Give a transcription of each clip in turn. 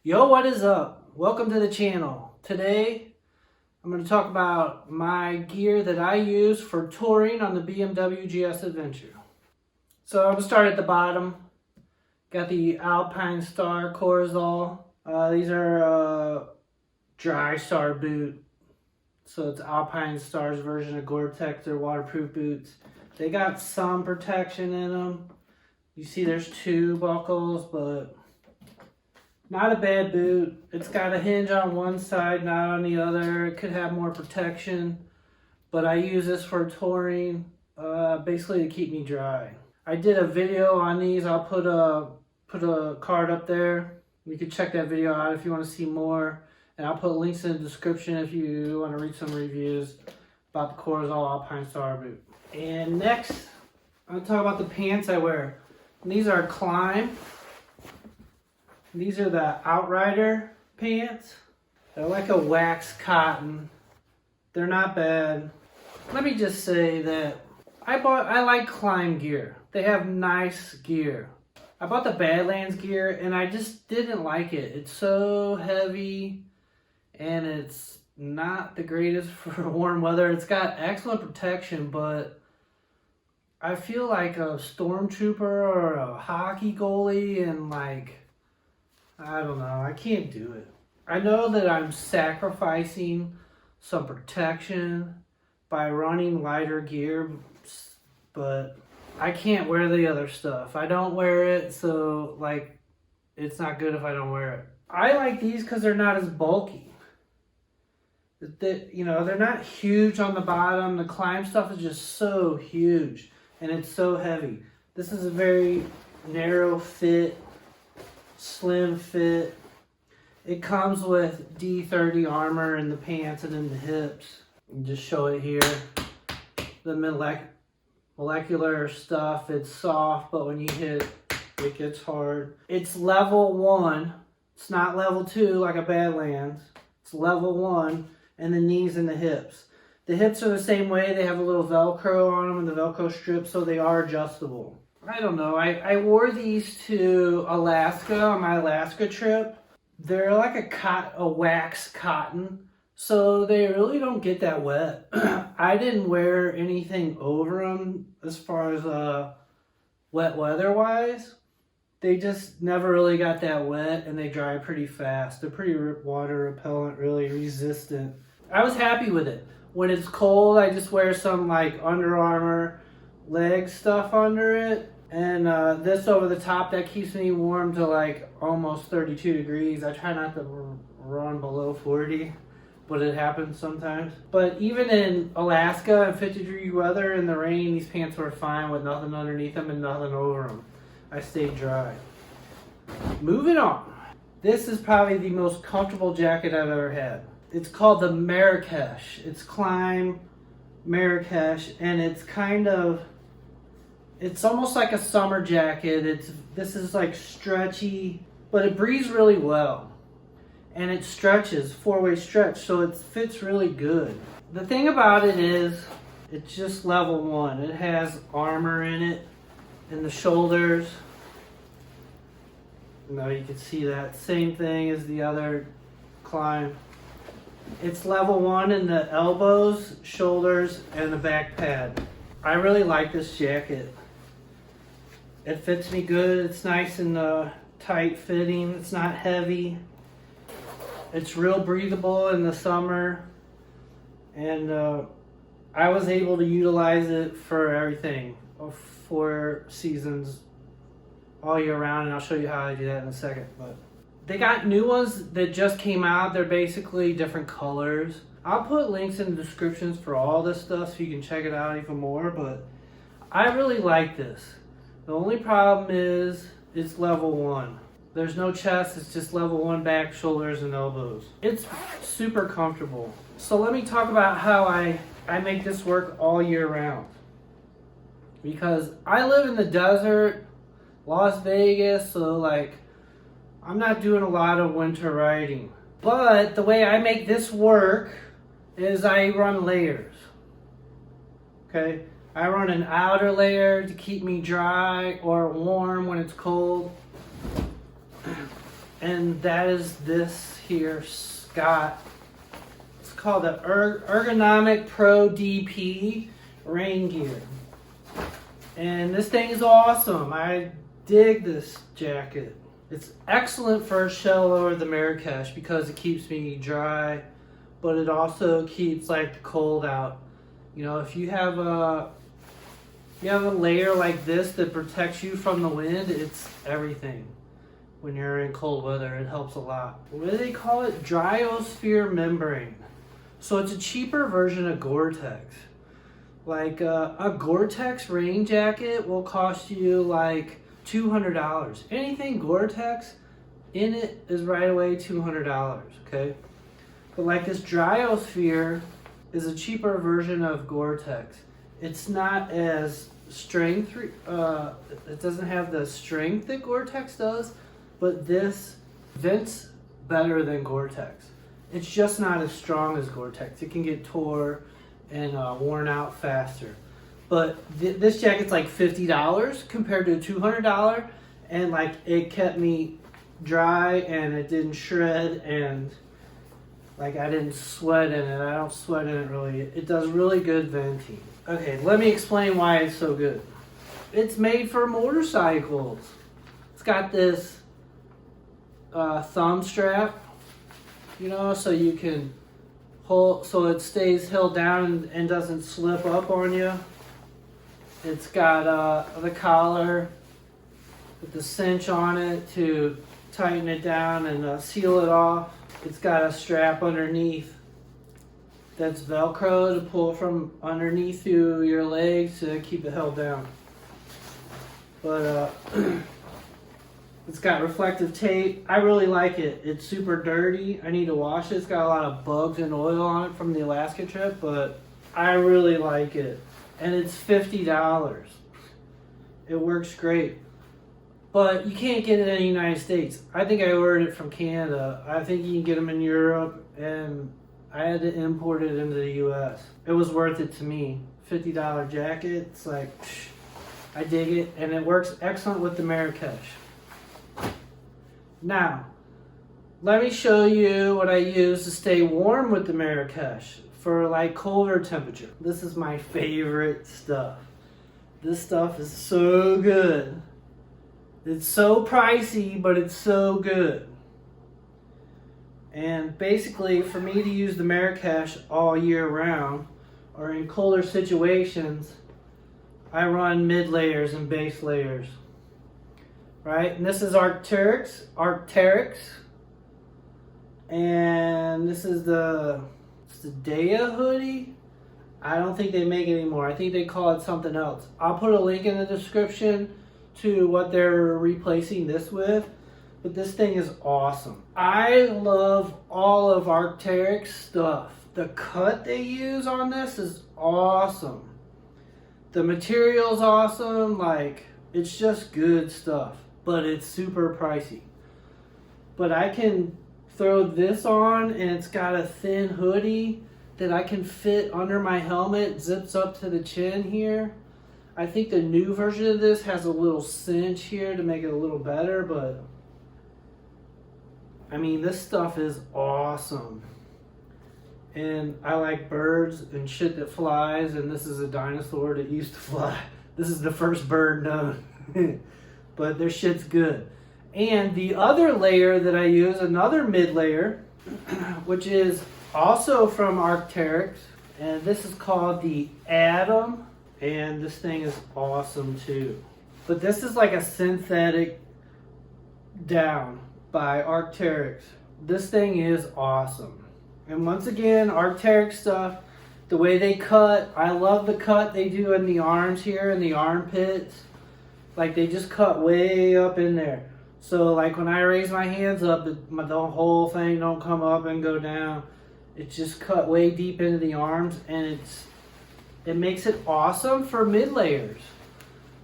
Yo, what is up? Welcome to the channel. Today, I'm going to talk about my gear that I use for touring on the Bmw Gsa adventure. So I'm going to start at the bottom. Got the Alpinestars Corozal. These are dry star boot. So it's Alpinestars version of Gore-Tex. They're waterproof boots. They got some protection in them. You see there's two buckles, but not a bad boot. It's got a hinge on one side, not on the other. It could have more protection, but I use this for touring, basically to keep me dry. I did a video on these. I'll put a card up there. You can check that video out if you want to see more. And I'll put links in the description if you want to read some reviews about the Corozal Alpinestars boot. And next, I'm going to talk about the pants I wear. And these are Klim. These are the Outrider pants. They're like a wax cotton. They're not bad. Let me just say that I like Klim gear. They have nice gear. I bought the Badlands gear and I just didn't like it. It's so heavy and it's not the greatest for warm weather. It's got excellent protection, but I feel like a stormtrooper or a hockey goalie, and I don't know, I can't do it. I know that I'm sacrificing some protection by running lighter gear, but I can't wear the other stuff. I don't wear it, so it's not good if I don't wear it. I like these because they're not as bulky. They're not huge on the bottom. The Klim stuff is just so huge, and it's so heavy. This is a very narrow fit, slim fit. It comes with D30 armor in the pants and in the hips. You just show it here. The molecular stuff, it's soft, but when you hit it gets hard. It's level 1. It's not level 2 like a Badlands. It's level 1, and the knees and the hips. The hips are the same way. They have a little Velcro on them and the Velcro strips, so they are adjustable. I don't know. I wore these to Alaska on my Alaska trip. They're like a wax cotton, so they really don't get that wet. I didn't wear anything over them as far as wet weather wise. They just never really got that wet, and they dry pretty fast. They're pretty water repellent, really resistant. I was happy with it. When it's cold, I just wear some Under Armour leg stuff under it. And this over the top, that keeps me warm to almost 32 degrees. I try not to run below 40, but it happens sometimes. But even in Alaska and 50-degree weather in the rain, these pants were fine with nothing underneath them and nothing over them. I stayed dry. Moving on. This is probably the most comfortable jacket I've ever had. It's called the Marrakesh. It's Klim Marrakesh, and it's almost like a summer jacket. This is stretchy, but it breathes really well. And it stretches, 4-way stretch, so it fits really good. The thing about it is, it's just level 1. It has armor in it, in the shoulders. Now you can see that. Same thing as the other Klim. It's level 1 in the elbows, shoulders, and the back pad. I really like this jacket. It fits me good. It's nice and tight fitting. It's not heavy. It's real breathable in the summer. And I was able to utilize it for everything. 4 seasons all year round. And I'll show you how I do that in a second. But they got new ones that just came out. They're basically different colors. I'll put links in the descriptions for all this stuff so you can check it out even more. But I really like this. The only problem is it's level 1. There's no chest, it's just level 1 back, shoulders, and elbows. It's super comfortable. So let me talk about how I make this work all year round. Because I live in the desert, Las Vegas, so I'm not doing a lot of winter riding. But the way I make this work is I run layers. Okay? I run an outer layer to keep me dry or warm when it's cold. And that is this here Scott. It's called the Ergonomic Pro DP rain gear. And this thing is awesome. I dig this jacket. It's excellent for a shell over the Marrakesh because it keeps me dry, but it also keeps like the cold out. You know, if you have a layer like this that protects you from the wind, it's everything. When you're in cold weather, it helps a lot. What do they call it? Dryosphere membrane. So it's a cheaper version of Gore-Tex. Like a Gore-Tex rain jacket will cost you like $200. Anything Gore-Tex in it is right away $200, okay? But like this Dryosphere is a cheaper version of Gore-Tex. It's not as strength, it doesn't have the strength that Gore-Tex does, but this vents better than Gore-Tex. It's just not as strong as Gore-Tex. It can get tore and worn out faster. But this jacket's like $50 compared to $200, and like it kept me dry and it didn't shred, and like I didn't sweat in it. I don't sweat in it really. It does really good venting. Okay, let me explain why it's so good. It's made for motorcycles. It's got this thumb strap, you know, so you can hold, so it stays held down and doesn't slip up on you. It's got the collar with the cinch on it to tighten it down and seal it off. It's got a strap underneath that's Velcro to pull from underneath through your legs to keep it held down. But it's got reflective tape. I really like it. It's super dirty. I need to wash it. It's got a lot of bugs and oil on it from the Alaska trip, but I really like it. And it's $50. It works great. But you can't get it in the United States. I think I ordered it from Canada. I think you can get them in Europe, and I had to import it into the US. It was worth it to me. $50 jacket. It's like, I dig it, and it works excellent with the Marrakesh. Now, let me show you what I use to stay warm with the Marrakesh for like colder temperature. This is my favorite stuff. This stuff is so good. It's so pricey, but it's so good. And basically, for me to use the Marrakesh all year round, or in colder situations, I run mid layers and base layers. Right, and this is Arc'teryx, and this is the Adahy hoodie. I don't think they make it anymore. I think they call it something else. I'll put a link in the description to what they're replacing this with, but this thing is awesome. I love all of Arc'teryx stuff. The cut they use on this is awesome. The material's awesome. Like, it's just good stuff. But it's super pricey. But I can throw this on, and it's got a thin hoodie that I can fit under my helmet, zips up to the chin here. I think the new version of this has a little cinch here to make it a little better, but I mean, this stuff is awesome. And I like birds and shit that flies, and this is a dinosaur that used to fly. This is the first bird known. But their shit's good. And the other layer that I use, another mid layer, which is also from Arc'teryx, and this is called the Atom, and this thing is awesome too. But this is like a synthetic down by Arc'teryx. This thing is awesome. And once again, Arc'teryx stuff, the way they cut, I love the cut they do in the arms here, in the armpits. Like, they just cut way up in there. So like when I raise my hands up, the whole thing don't come up and go down. It's just cut way deep into the arms, and it makes it awesome for mid layers.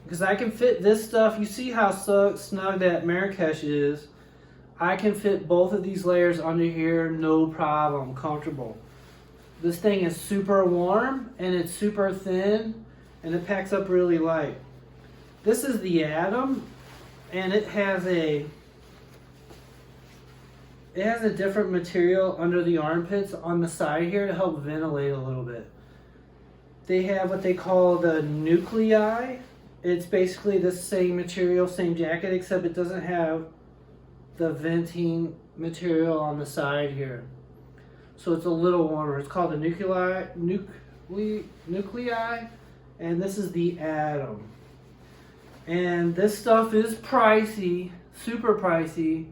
Because I can fit this stuff. You see how snug that Marrakesh is. I can fit both of these layers under here, no problem, comfortable. This thing is super warm, and it's super thin, and it packs up really light. This is the Atom, and it has a It has a different material under the armpits on the side here to help ventilate a little bit. They have what they call the nuclei. It's basically the same material, same jacket, except it doesn't have the venting material on the side here. So it's a little warmer. It's called the nuclei, and this is the atom. And this stuff is pricey, super pricey,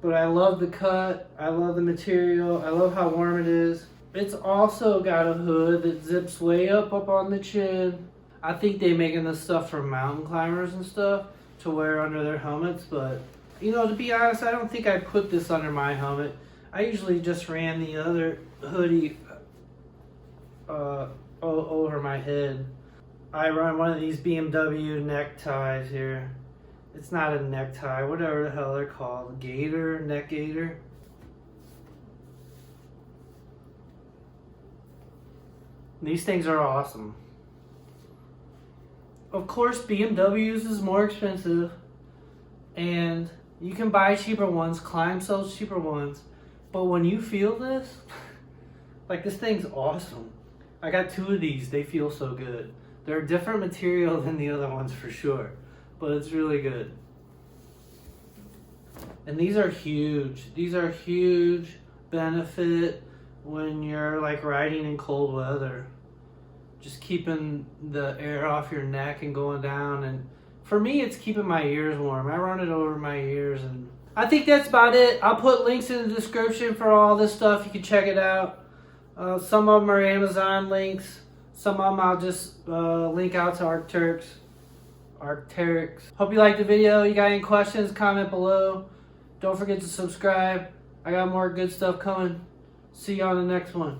but I love the cut, I love the material, I love how warm it is. It's also got a hood that zips way up on the chin. I think they're making this stuff for mountain climbers and stuff to wear under their helmets, but you know, to be honest, I don't think I'd put this under my helmet. I usually just ran the other hoodie over my head. I run one of these Bmw neckties here. It's not a necktie, whatever the hell they're called. Gaiter, neck gaiter. These things are awesome. Of course, BMWs is more expensive, and you can buy cheaper ones. Klim sells cheaper ones, but when you feel this, like, this thing's awesome. I got 2 of these. They feel so good. They're a different material than the other ones for sure, but it's really good. And these are huge. These are huge benefit when you're like riding in cold weather. Just keeping the air off your neck and going down. And for me, it's keeping my ears warm. I run it over my ears, and I think that's about it. I'll put links in the description for all this stuff. You can check it out. Some of them are Amazon links. Some of them I'll just link out to Arc'teryx. Hope you liked the video. You got any questions, comment below. Don't forget to subscribe. I got more good stuff coming. See you on the next one.